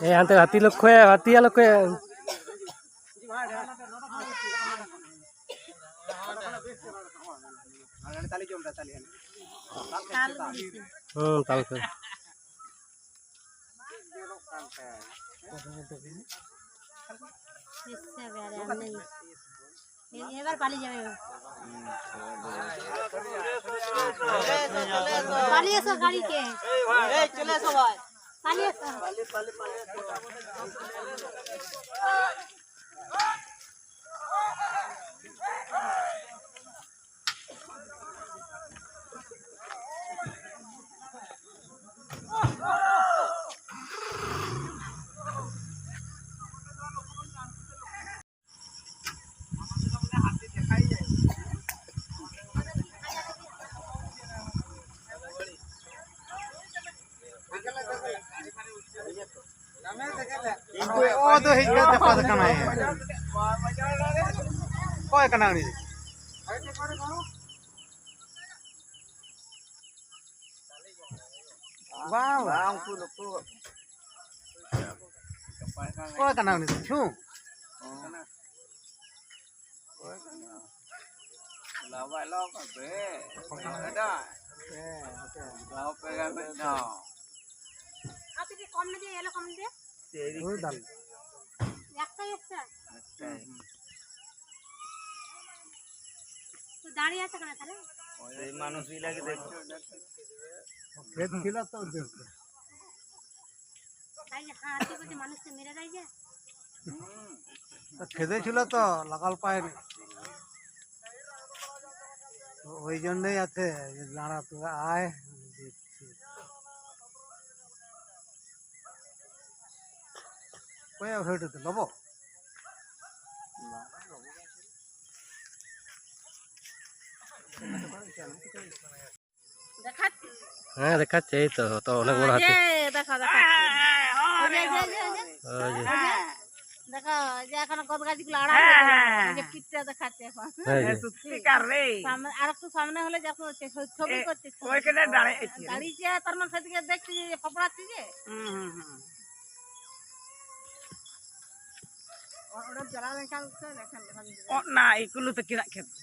हाते हाथी लोग हाथी लोग এবার পালিয়ে যাবে পালিয়ে এসো গাড়িকে এই চলে এসো ভাই পালিয়ে এসো ओ तो हिज के देखा कना है कोई कना नहीं वाह वाह कोई कना नहीं छु लावा लावा पे ada लावा पे ना আপনি কি কম দিয়ে এলো কম দিয়ে ওই দাল একটাই একটা তো দাঁড়িয়ে আছে কেন তাহলে ওই মানুষই লাগে দেখছো খেত ছিল তো দেখো তাই হাতি বলতে মানুষকে মেরে দেয় যে খেতে ছিল তো লাগাল পায়নি ওই জন্যই আছে যে দাঁড়া তোরা আয় দিচ্ছি কয়া হেঁটেতে লব হ্যাঁ দেখাচ্ছে এই তো তো অনেক বড় হাতি দেখো দেখো দেখো যে এখন কত গাছগুলো আড়া যে পিঠটা দেখাচ্ছে এখন আর একটু সামনে হলে যখন ছবি করছে ওইখানে দাঁড়িয়েছে তার মানে সেদিকে দেখছি যে পপড়াচ্ছি যে ওটা জ্বালালে কাল না এগুলো তো কিনা খেতে